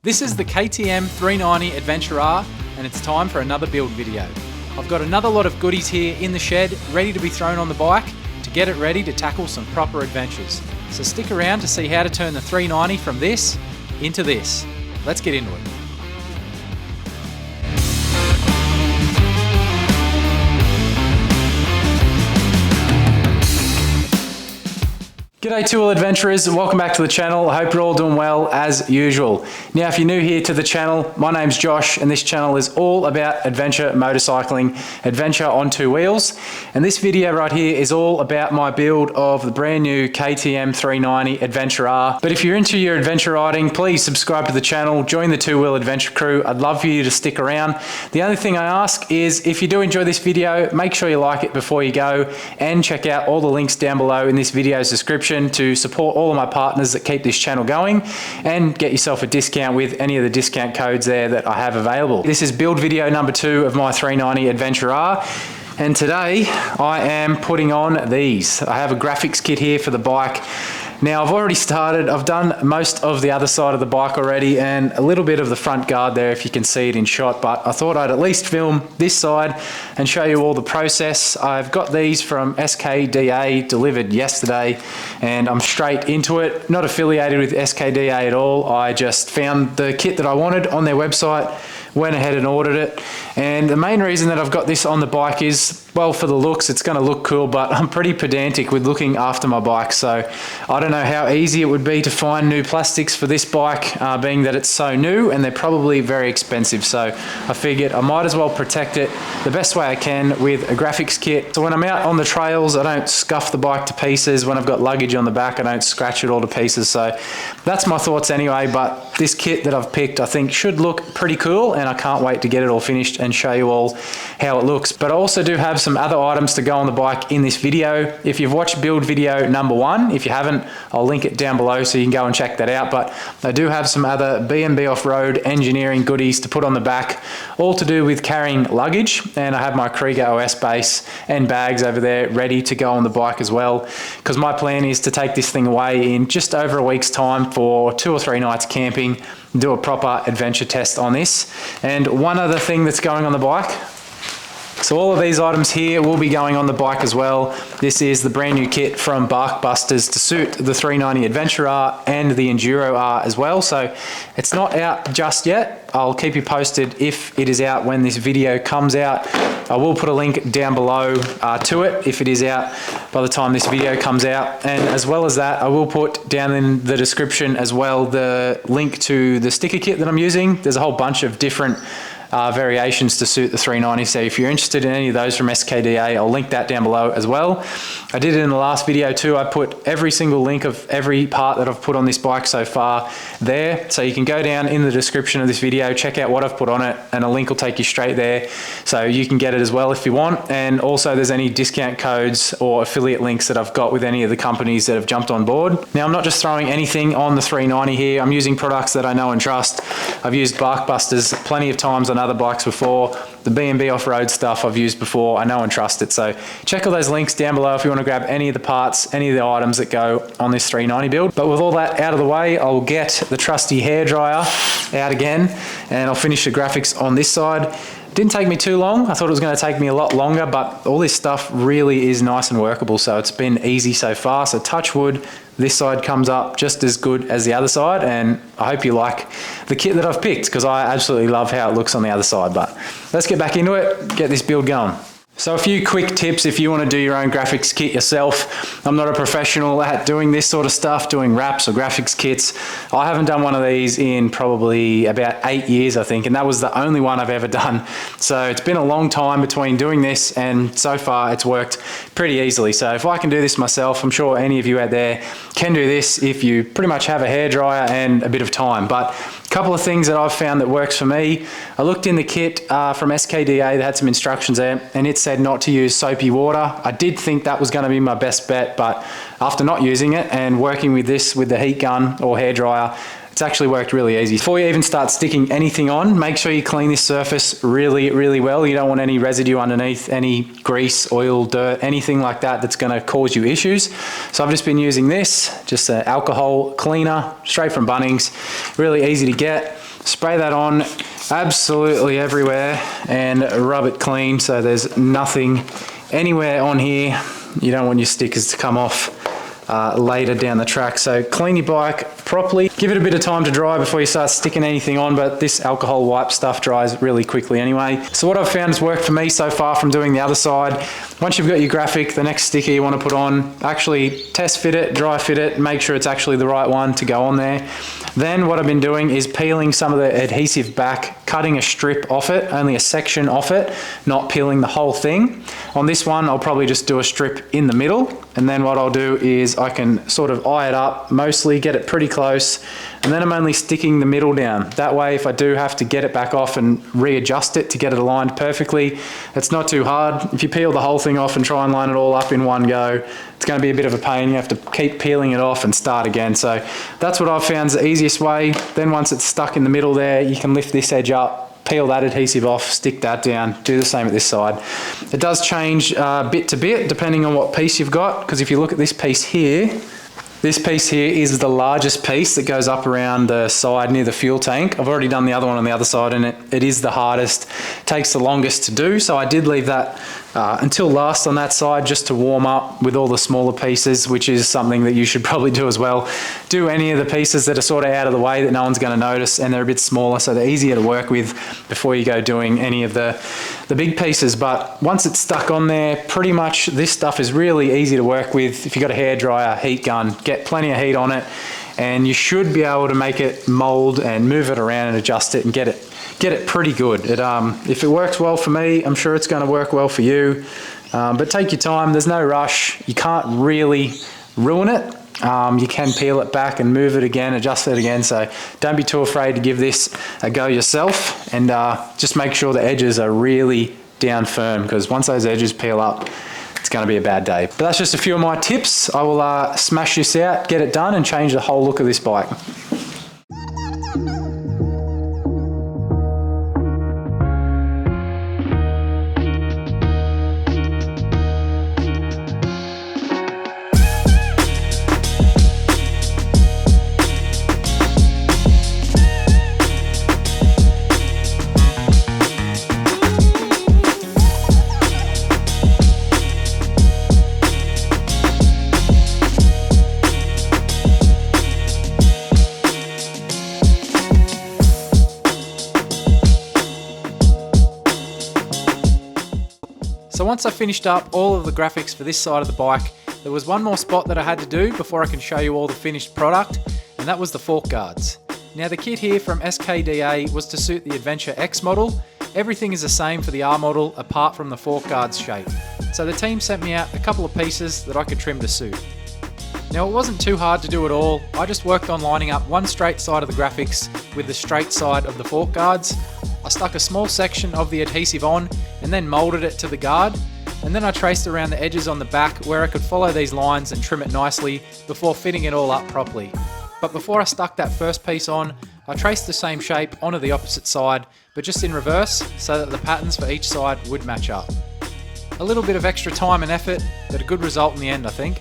This is the KTM 390 Adventure R, and it's time for another build video. I've got another lot of goodies here in the shed, ready to be thrown on the bike to get it ready to tackle some proper adventures. So stick around to see how to turn the 390 from this into this. Let's get into it. G'day two-wheel adventurers, and welcome back to the channel. I hope you're all doing well as usual. Now if you're new here to the channel, my name's Josh and this channel is all about adventure motorcycling, adventure on two wheels. And this video right here is all about my build of the brand new KTM 390 Adventure R. But if you're into your adventure riding, please subscribe to the channel, join the two-wheel adventure crew. I'd love for you to stick around. The only thing I ask is if you do enjoy this video, make sure you like it before you go and check out all the links down below in this video's description to support all of my partners that keep this channel going and get yourself a discount with any of the discount codes there that I have available. This is build video number 2 of my 390 Adventure R, and today I am putting on these. I have a graphics kit here for the bike. Now I've already started, I've done most of the other side of the bike already and a little bit of the front guard there if you can see it in shot, but I thought I'd at least film this side and show you all the process. I've got these from SKDA delivered yesterday and I'm straight into it. Not affiliated with SKDA at all, I just found the kit that I wanted on their website, went ahead and ordered it. And the main reason that I've got this on the bike is, well, for the looks, it's gonna look cool, but I'm pretty pedantic with looking after my bike. So I don't know how easy it would be to find new plastics for this bike, being that it's so new and they're probably very expensive. So I figured I might as well protect it the best way I can with a graphics kit. So when I'm out on the trails, I don't scuff the bike to pieces. When I've got luggage on the back, I don't scratch it all to pieces. So that's my thoughts anyway, but this kit that I've picked, I think should look pretty cool and I can't wait to get it all finished and show you all how it looks. But I also do have some other items to go on the bike in this video. If you've watched build video number 1, if you haven't, I'll link it down below so you can go and check that out. But I do have some other B&B off-road engineering goodies to put on the back, all to do with carrying luggage. And I have my Krieger OS base and bags over there ready to go on the bike as well, because my plan is to take this thing away in just over a week's time for 2 or 3 nights camping, do a proper adventure test on this. And one other thing that's going on the bike, so all of these items here will be going on the bike as well. This is the brand new kit from Barkbusters to suit the 390 Adventure R and the Enduro R as well. So it's not out just yet. I'll keep you posted if it is out when this video comes out. I will put a link down below to it if it is out by the time this video comes out. And as well as that, I will put down in the description as well the link to the sticker kit that I'm using. There's a whole bunch of different variations to suit the 390, so if you're interested in any of those from SKDA, I'll link that down below as well. I did it in the last video too. I put every single link of every part that I've put on this bike so far there, so you can go down in the description of this video, check out what I've put on it, and a link will take you straight there so you can get it as well if you want. And also there's any discount codes or affiliate links that I've got with any of the companies that have jumped on board. Now I'm not just throwing anything on the 390 here, I'm using products that I know and trust. I've used Barkbusters plenty of times on other bikes before. The B&B off-road stuff I've used before, I know and trust it. So check all those links down below if you want to grab any of the parts, any of the items that go on this 390 build. But with all that out of the way, I'll get the trusty hairdryer out again and I'll finish the graphics on this side. Didn't take me too long. I thought it was going to take me a lot longer, but all this stuff really is nice and workable, so it's been easy so far. So touch wood, this side comes up just as good as the other side, and I hope you like the kit that I've picked because I absolutely love how it looks on the other side. But let's get back into it, get this build going. So a few quick tips if you want to do your own graphics kit yourself. I'm not a professional at doing this sort of stuff, doing wraps or graphics kits. I haven't done one of these in probably about 8 years, I think, and that was the only one I've ever done. So it's been a long time between doing this, and so far it's worked pretty easily. So if I can do this myself, I'm sure any of you out there can do this if you pretty much have a hairdryer and a bit of time. But a couple of things that I've found that works for me. I looked in the kit from SKDA, they had some instructions there, and it said not to use soapy water. I did think that was going to be my best bet, but after not using it and working with this with the heat gun or hairdryer, it's actually worked really easy. Before you even start sticking anything on, make sure you clean this surface really, really well. You don't want any residue underneath, any grease, oil, dirt, anything like that that's going to cause you issues. So I've just been using this, just an alcohol cleaner, straight from Bunnings, really easy to get. spray that on absolutely everywhere and rub it clean so there's nothing anywhere on here. You don't want your stickers to come off later down the track. So clean your bike properly, give it a bit of time to dry before you start sticking anything on, but this alcohol wipe stuff dries really quickly anyway. So what I've found has worked for me so far from doing the other side, once you've got your graphic, the next sticker you want to put on, actually test fit it, dry fit it, make sure it's actually the right one to go on there. Then what I've been doing is peeling some of the adhesive back, cutting a strip off it, only a section off it, not peeling the whole thing. On this one, I'll probably just do a strip in the middle, and then what I'll do is I can sort of eye it up, mostly get it pretty close, and then I'm only sticking the middle down. That way, if I do have to get it back off and readjust it to get it aligned perfectly, it's not too hard. If you peel the whole thing off and try and line it all up in one go, it's going to be a bit of a pain. You have to keep peeling it off and start again. So that's what I've found is the easiest way. Then once it's stuck in the middle there, you can lift this edge up, peel that adhesive off, stick that down, do the same at this side. It does change bit to bit depending on what piece you've got, because if you look at this piece here, this piece here is the largest piece that goes up around the side near the fuel tank. I've already done the other one on the other side, and it is the hardest, takes the longest to do. So I did leave that until last on that side just to warm up with all the smaller pieces, which is something that you should probably do as well. Do any of the pieces that are sort of out of the way that no one's going to notice, and they're a bit smaller, so they're easier to work with before you go doing any of the big pieces. But once it's stuck on there, pretty much this stuff is really easy to work with. If you've got a hairdryer, heat gun, get plenty of heat on it, and you should be able to make it mold and move it around and adjust it and get it pretty good. If it works well for me, I'm sure it's going to work well for you. But take your time, there's no rush. You can't really ruin it. You can peel it back and move it again, adjust it again. So don't be too afraid to give this a go yourself, and just make sure the edges are really down firm, because once those edges peel up, it's going to be a bad day. But that's just a few of my tips. I will smash this out, get it done, and change the whole look of this bike. So once I finished up all of the graphics for this side of the bike, there was one more spot that I had to do before I can show you all the finished product, and that was the fork guards. Now the kit here from SKDA was to suit the Adventure X model. Everything is the same for the R model apart from the fork guards shape. So the team sent me out a couple of pieces that I could trim to suit. Now it wasn't too hard to do at all. I just worked on lining up one straight side of the graphics with the straight side of the fork guards. I stuck a small section of the adhesive on and then molded it to the guard, and then I traced around the edges on the back where I could follow these lines and trim it nicely before fitting it all up properly. But before I stuck that first piece on, I traced the same shape onto the opposite side, but just in reverse so that the patterns for each side would match up. A little bit of extra time and effort, but a good result in the end, I think.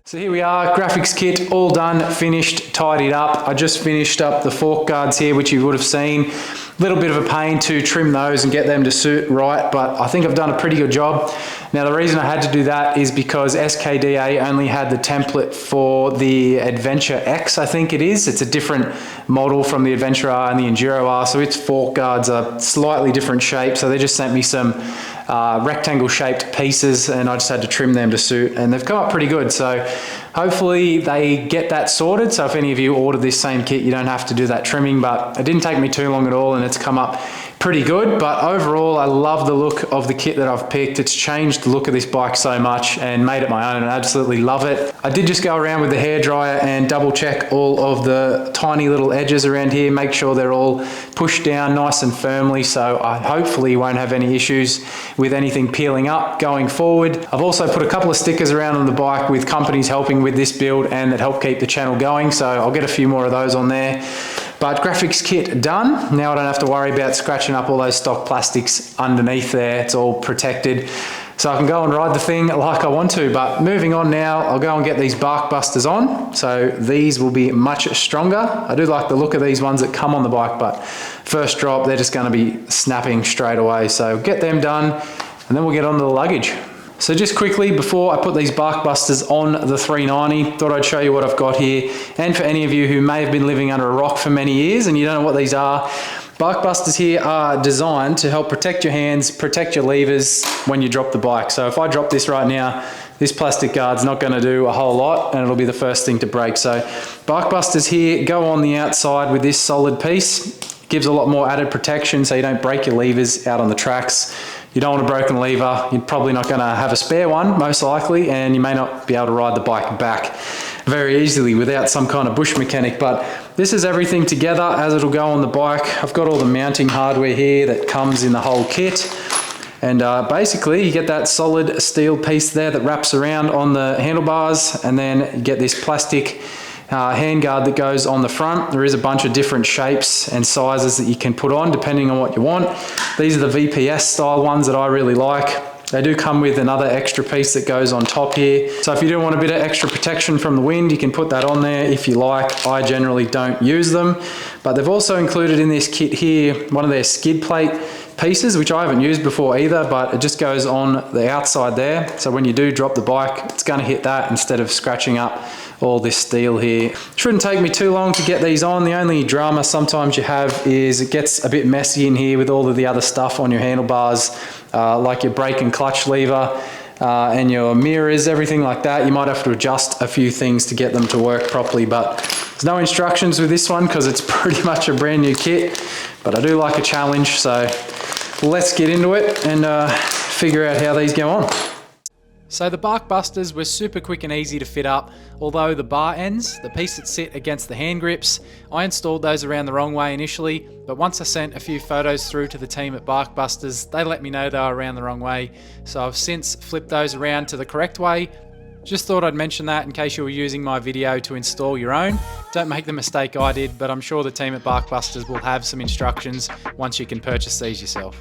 So here we are, graphics kit all done, finished, tidied up. I just finished up the fork guards here, which you would have seen. A little bit of a pain to trim those and get them to suit right, but I think I've done a pretty good job. Now the reason I had to do that is because SKDA only had the template for the Adventure X, I think it is. It's a different model from the Adventure R and the Enduro R, so its fork guards are slightly different shape, so they just sent me some rectangle shaped pieces and I just had to trim them to suit, and they've come up pretty good. So hopefully they get that sorted, so if any of you ordered this same kit you don't have to do that trimming, but it didn't take me too long at all and it's come up pretty good. But overall I love the look of the kit that I've picked. It's changed the look of this bike so much and made it my own, and I absolutely love it. I did just go around with the hairdryer and double check all of the tiny little edges around here, make sure they're all pushed down nice and firmly, so I hopefully won't have any issues with anything peeling up going forward. I've also put a couple of stickers around on the bike with companies helping with this build and that help keep the channel going, so I'll get a few more of those on there. But graphics kit done. Now I don't have to worry about scratching up all those stock plastics underneath there. It's all protected. So I can go and ride the thing like I want to. But moving on now, I'll go and get these Barkbusters on. So these will be much stronger. I do like the look of these ones that come on the bike, but first drop, they're just gonna be snapping straight away. So get them done, and then we'll get on to the luggage. So just quickly, before I put these Barkbusters on the 390, thought I'd show you what I've got here. And for any of you who may have been living under a rock for many years and you don't know what these are, Barkbusters here are designed to help protect your hands, protect your levers when you drop the bike. So if I drop this right now, this plastic guard's not going to do a whole lot and it'll be the first thing to break. So Barkbusters here go on the outside with this solid piece. Gives a lot more added protection so you don't break your levers out on the tracks. You don't want a broken lever, you're probably not going to have a spare one, most likely, and you may not be able to ride the bike back very easily without some kind of bush mechanic. But this is everything together as it'll go on the bike. I've got all the mounting hardware here that comes in the whole kit. And basically you get that solid steel piece there that wraps around on the handlebars, and then you get this plastic handguard that goes on the front. There is a bunch of different shapes and sizes that you can put on depending on what you want. These are the VPS style ones that I really like. They do come with another extra piece that goes on top here. So if you do want a bit of extra protection from the wind, you can put that on there if you like. I generally don't use them, but they've also included in this kit here one of their skid plate pieces, which I haven't used before either, but it just goes on the outside there. So when you do drop the bike, it's going to hit that instead of scratching up all this steel here. Shouldn't take me too long to get these on. The only drama sometimes you have is it gets a bit messy in here with all of the other stuff on your handlebars, like your brake and clutch lever, and your mirrors, everything like that. You might have to adjust a few things to get them to work properly, but there's no instructions with this one because it's pretty much a brand new kit, but I do like a challenge, so let's get into it and figure out how these go on. So the Barkbusters were super quick and easy to fit up, although the bar ends, the piece that sit against the hand grips, I installed those around the wrong way initially, but once I sent a few photos through to the team at Barkbusters, they let me know they were around the wrong way, so I've since flipped those around to the correct way. Just thought I'd mention that in case you were using my video to install your own. Don't make the mistake I did, but I'm sure the team at Barkbusters will have some instructions once you can purchase these yourself.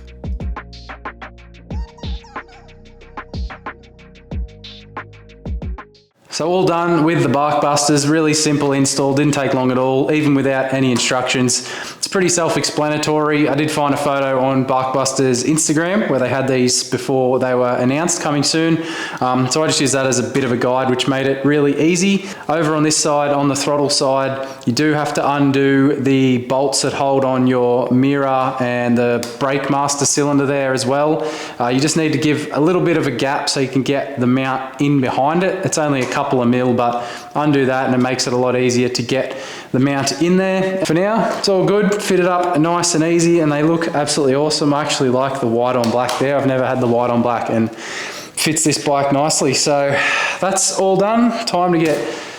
So all done with the Barkbusters, really simple install, didn't take long at all, even without any instructions. It's pretty self-explanatory. I did find a photo on Barkbusters Instagram where they had these before they were announced coming soon. So I just used that as a bit of a guide, which made it really easy. Over on this side, on the throttle side, you do have to undo the bolts that hold on your mirror and the brake master cylinder there as well. You just need to give a little bit of a gap so you can get the mount in behind it. It's only a couple of mil, but undo that and it makes it a lot easier to get the mount in there. For now, it's all good, fitted up nice and easy, and they look absolutely awesome. I actually like the white on black there. I've never had the white on black and fits this bike nicely. So that's all done. Time to get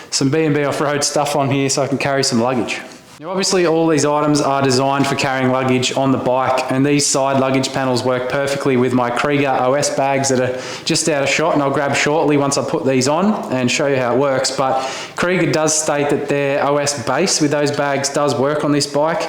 some B&B off-road stuff on here so I can carry some luggage. Now obviously all these items are designed for carrying luggage on the bike, and these side luggage panels work perfectly with my Krieger OS bags that are just out of shot, and I'll grab shortly once I put these on and show you how it works. But Krieger does state that their OS base with those bags does work on this bike.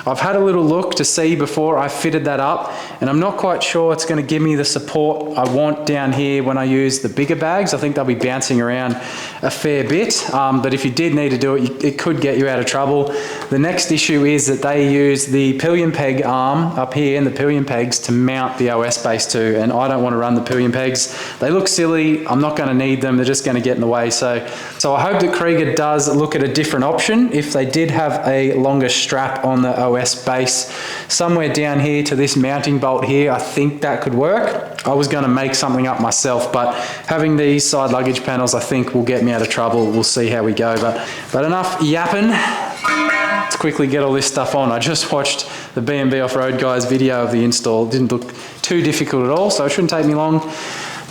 I've had a little look to see before I fitted that up, and I'm not quite sure it's going to give me the support I want down here when I use the bigger bags. I think they'll be bouncing around a fair bit, but if you did need to do it, it could get you out of trouble. The next issue is that they use the pillion peg arm up here and the pillion pegs to mount the OS base to, and I don't want to run the pillion pegs. They look silly. I'm not going to need them. They're just going to get in the way. So I hope that Krieger does look at a different option. If they did have a longer strap on the OS base somewhere down here to this mounting bolt here, I think that could work. I was going to make something up myself, but having these side luggage panels I think will get me out of trouble. We'll see how we go, but enough yapping. Let's quickly get all this stuff on. I just watched the B&B Off-Road guys video of the install. It didn't look too difficult at all, so it shouldn't take me long.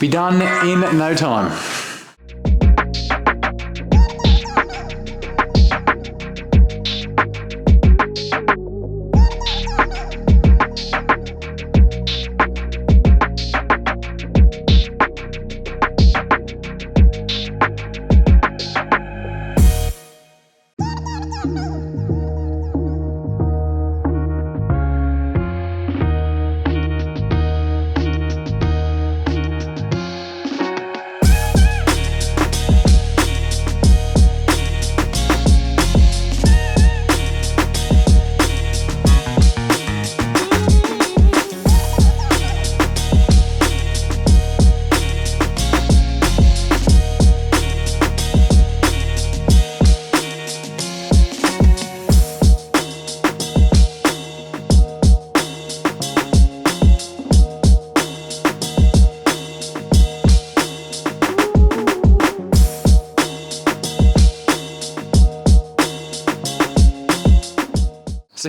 Be done in no time.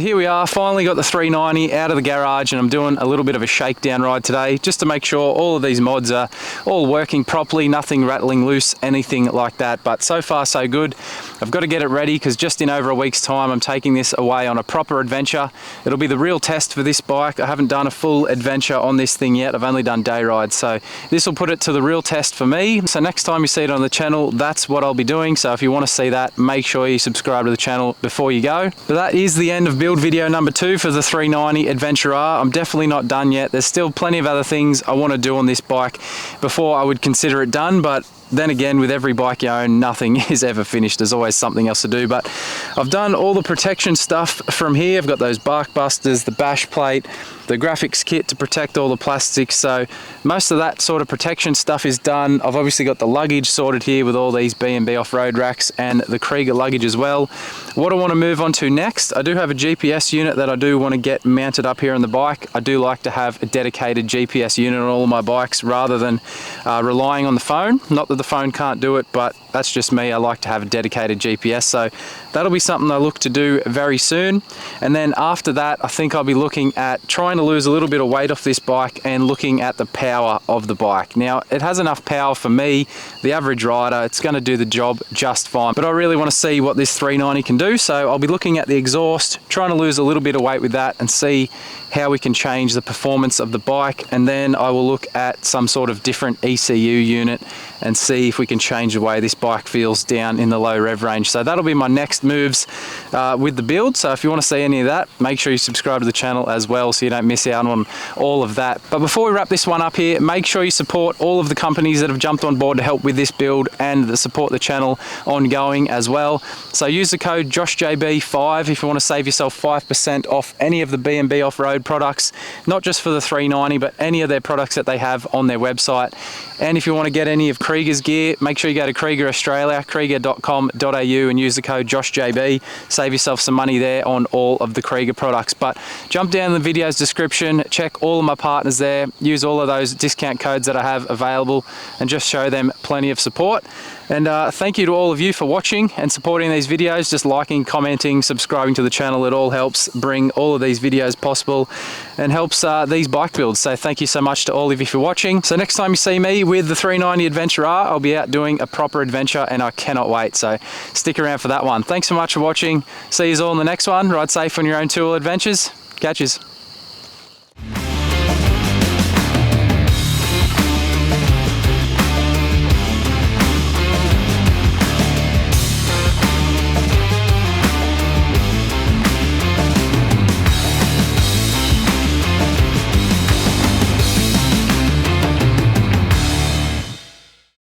here we are, finally got the 390 out of the garage, and I'm doing a little bit of a shakedown ride today just to make sure all of these mods are all working properly, nothing rattling loose, anything like that. But so far so good. I've got to get it ready because just in over a week's time I'm taking this away on a proper adventure. It'll be the real test for this bike. I haven't done a full adventure on this thing yet. I've only done day rides, so this will put it to the real test for me. So next time you see it on the channel, that's what I'll be doing. So if you want to see that, make sure you subscribe to the channel before you go. But that is the end of build video number 2 for the 390 Adventure R. I'm definitely not done yet. There's still plenty of other things I want to do on this bike before I would consider it done, but then again, with every bike you own, nothing is ever finished. There's always something else to do. But I've done all the protection stuff from here. I've got those Barkbusters, the bash plate, the graphics kit to protect all the plastics. So most of that sort of protection stuff is done. I've obviously got the luggage sorted here with all these B&B off-road racks and the Krieger luggage as well. What I want to move on to next, I do have a GPS unit that I do want to get mounted up here on the bike. I do like to have a dedicated GPS unit on all of my bikes rather than relying on the phone. Not that the phone can't do it, but that's just me. I like to have a dedicated GPS, so that'll be something I look to do very soon. And then after that, I think I'll be looking at trying to lose a little bit of weight off this bike and looking at the power of the bike. Now, it has enough power for me, the average rider. It's going to do the job just fine, but I really want to see what this 390 can do, so I'll be looking at the exhaust, trying to lose a little bit of weight with that and see how we can change the performance of the bike. And then I will look at some sort of different ECU unit and see if we can change the way this bike feels down in the low rev range. So that'll be my next moves with the build. So if you want to see any of that, make sure you subscribe to the channel as well so you don't miss out on all of that. But before we wrap this one up here, make sure you support all of the companies that have jumped on board to help with this build and that support the channel ongoing as well. So use the code JOSHJB5 if you want to save yourself 5% off any of the B&B off-road products, not just for the 390, but any of their products that they have on their website. And if you want to get any of Krieger's gear, make sure you go to Krieger Australia, krieger.com.au, and use the code JOSHJB. Save yourself some money there on all of the Krieger products. But jump down in the video's description, check all of my partners there, use all of those discount codes that I have available, and just show them plenty of support. And thank you to all of you for watching and supporting these videos, just liking, commenting, subscribing to the channel. It all helps bring all of these videos possible and helps these bike builds. So thank you so much to all of you for watching. So next time you see me with the 390 Adventure R, I'll be out doing a proper adventure and I cannot wait. So stick around for that one. Thanks so much for watching. See you all in the next one. Ride safe on your own 2-wheel adventures. Catches.